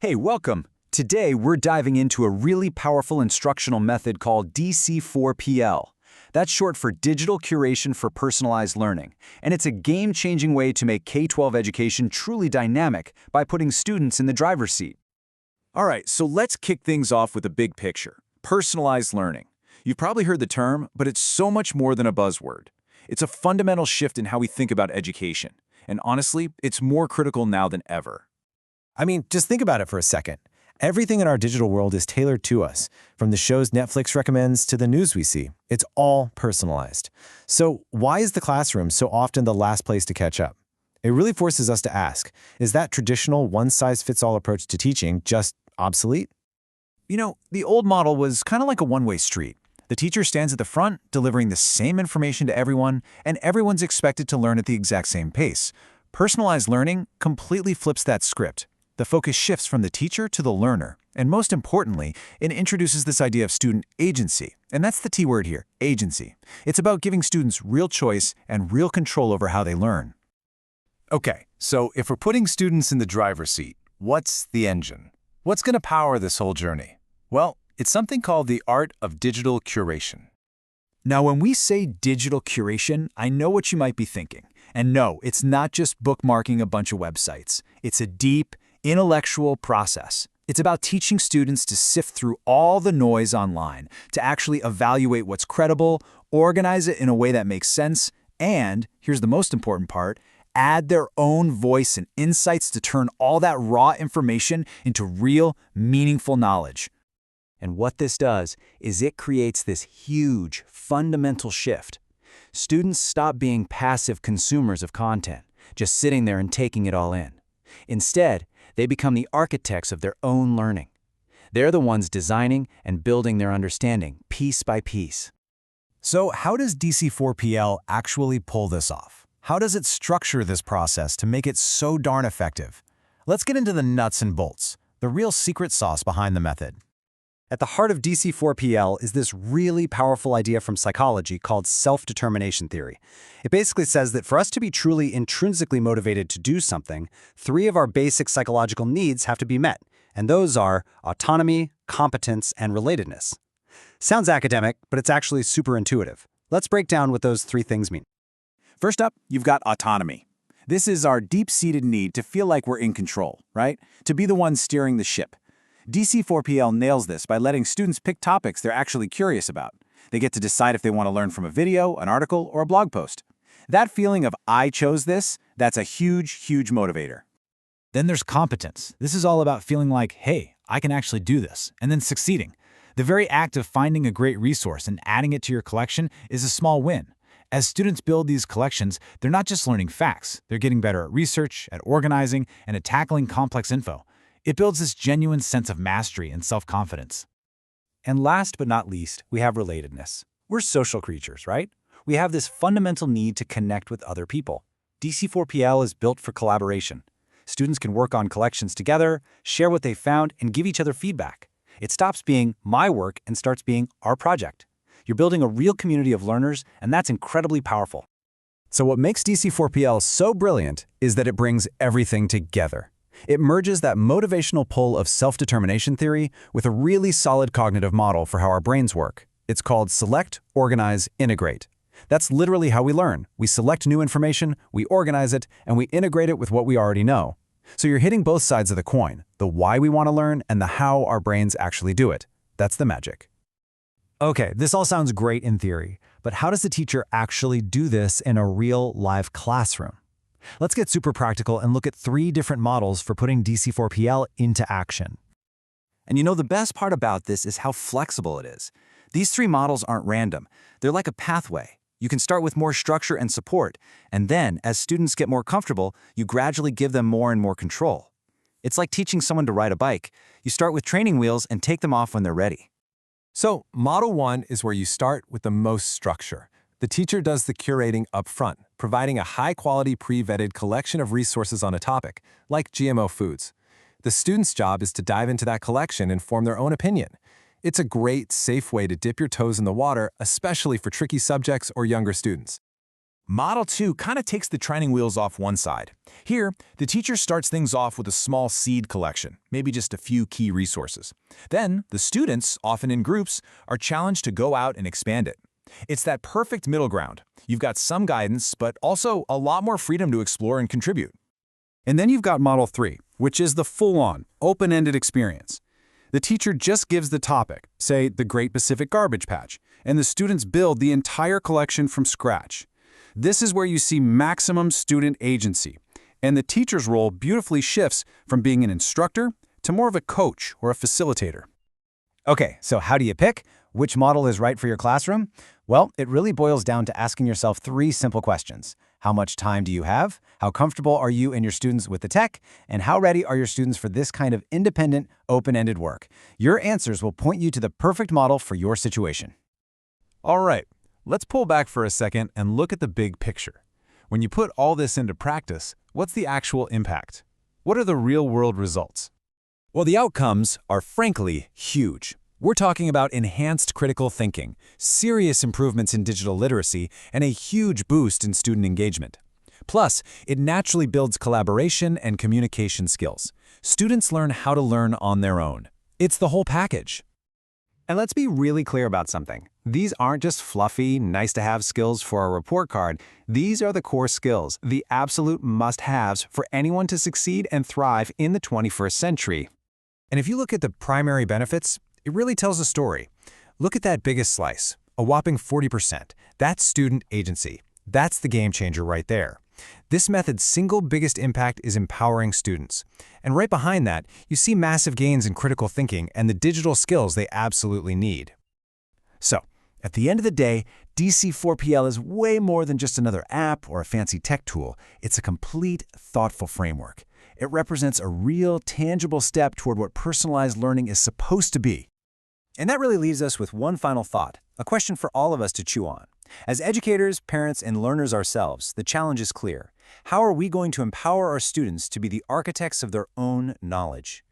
Hey, welcome! Today we're diving into a really powerful instructional method called DC4PL. That's short for Digital Curation for Personalized Learning, and it's a game-changing way to make K-12 education truly dynamic by putting students in the driver's seat. All right, so let's kick things off with a big picture. Personalized learning. You've probably heard the term, but it's so much more than a buzzword. It's a fundamental shift in how we think about education, and honestly, it's more critical now than ever. I mean, just think about it for a second. Everything in our digital world is tailored to us. From the shows Netflix recommends to the news we see, it's all personalized. So why is the classroom so often the last place to catch up? It really forces us to ask, is that traditional one-size-fits-all approach to teaching just obsolete? You know, the old model was kind of like a one-way street. The teacher stands at the front, delivering the same information to everyone, and everyone's expected to learn at the exact same pace. Personalized learning completely flips that script. The focus shifts from the teacher to the learner, and most importantly, it introduces this idea of student agency. And that's the T word here, agency. It's about giving students real choice and real control over how they learn. Okay, so if we're putting students in the driver's seat, what's the engine? What's going to power this whole journey? Well, it's something called the art of digital curation. Now, when we say digital curation, I know what you might be thinking. And no, it's not just bookmarking a bunch of websites. It's a deep, intellectual process. It's about teaching students to sift through all the noise online, to actually evaluate what's credible, organize it in a way that makes sense, and, here's the most important part, add their own voice and insights to turn all that raw information into real, meaningful knowledge. And what this does is it creates this huge, fundamental shift. Students stop being passive consumers of content, just sitting there and taking it all in. Instead, they become the architects of their own learning. They're the ones designing and building their understanding piece by piece. So how does DC4PL actually pull this off? How does it structure this process to make it so darn effective? Let's get into the nuts and bolts, the real secret sauce behind the method. At the heart of DC4PL is this really powerful idea from psychology called self-determination theory. It basically says that for us to be truly intrinsically motivated to do something, 3 of our basic psychological needs have to be met, and those are autonomy, competence, and relatedness. Sounds academic, but it's actually super intuitive. Let's break down what those 3 things mean. First up, you've got autonomy. This is our deep-seated need to feel like we're in control, right? To be the one steering the ship. DC4PL nails this by letting students pick topics they're actually curious about. They get to decide if they want to learn from a video, an article, or a blog post. That feeling of I chose this, that's a huge, huge motivator. Then there's competence. This is all about feeling like, hey, I can actually do this, and then succeeding. The very act of finding a great resource and adding it to your collection is a small win. As students build these collections, they're not just learning facts. They're getting better at research, at organizing, and at tackling complex info. It builds this genuine sense of mastery and self-confidence. And last but not least, we have relatedness. We're social creatures, right? We have this fundamental need to connect with other people. DC4PL is built for collaboration. Students can work on collections together, share what they found, and give each other feedback. It stops being my work and starts being our project. You're building a real community of learners, and that's incredibly powerful. So what makes DC4PL so brilliant is that it brings everything together. It merges that motivational pull of self-determination theory with a really solid cognitive model for how our brains work. It's called select, organize, integrate. That's literally how we learn. We select new information, we organize it, and we integrate it with what we already know. So you're hitting both sides of the coin, the why we want to learn and the how our brains actually do it. That's the magic. Okay, this all sounds great in theory, but how does the teacher actually do this in a real live classroom? Let's get super practical and look at 3 different models for putting DC4PL into action. And you know, the best part about this is how flexible it is. These 3 models aren't random. They're like a pathway. You can start with more structure and support, and then, as students get more comfortable, you gradually give them more and more control. It's like teaching someone to ride a bike. You start with training wheels and take them off when they're ready. So, Model 1 is where you start with the most structure. The teacher does the curating up front, providing a high-quality, pre-vetted collection of resources on a topic, like GMO foods. The student's job is to dive into that collection and form their own opinion. It's a great, safe way to dip your toes in the water, especially for tricky subjects or younger students. Model 2 kind of takes the training wheels off one side. Here, the teacher starts things off with a small seed collection, maybe just a few key resources. Then, the students, often in groups, are challenged to go out and expand it. It's that perfect middle ground. You've got some guidance, but also a lot more freedom to explore and contribute. And then you've got Model 3, which is the full-on, open-ended experience. The teacher just gives the topic, say the Great Pacific Garbage Patch, and the students build the entire collection from scratch. This is where you see maximum student agency, and the teacher's role beautifully shifts from being an instructor to more of a coach or a facilitator. Okay, so how do you pick? Which model is right for your classroom? Well, it really boils down to asking yourself 3 simple questions. How much time do you have? How comfortable are you and your students with the tech? And how ready are your students for this kind of independent, open-ended work? Your answers will point you to the perfect model for your situation. All right, let's pull back for a second and look at the big picture. When you put all this into practice, what's the actual impact? What are the real-world results? Well, the outcomes are frankly huge. We're talking about enhanced critical thinking, serious improvements in digital literacy, and a huge boost in student engagement. Plus, it naturally builds collaboration and communication skills. Students learn how to learn on their own. It's the whole package. And let's be really clear about something. These aren't just fluffy, nice-to-have skills for a report card. These are the core skills, the absolute must-haves for anyone to succeed and thrive in the 21st century. And if you look at the primary benefits, it really tells a story. Look at that biggest slice, a whopping 40%. That's student agency. That's the game changer right there. This method's single biggest impact is empowering students. And right behind that, you see massive gains in critical thinking and the digital skills they absolutely need. So, at the end of the day, DC4PL is way more than just another app or a fancy tech tool. It's a complete, thoughtful framework. It represents a real, tangible step toward what personalized learning is supposed to be. And that really leaves us with one final thought, a question for all of us to chew on. As educators, parents, and learners ourselves, the challenge is clear. How are we going to empower our students to be the architects of their own knowledge?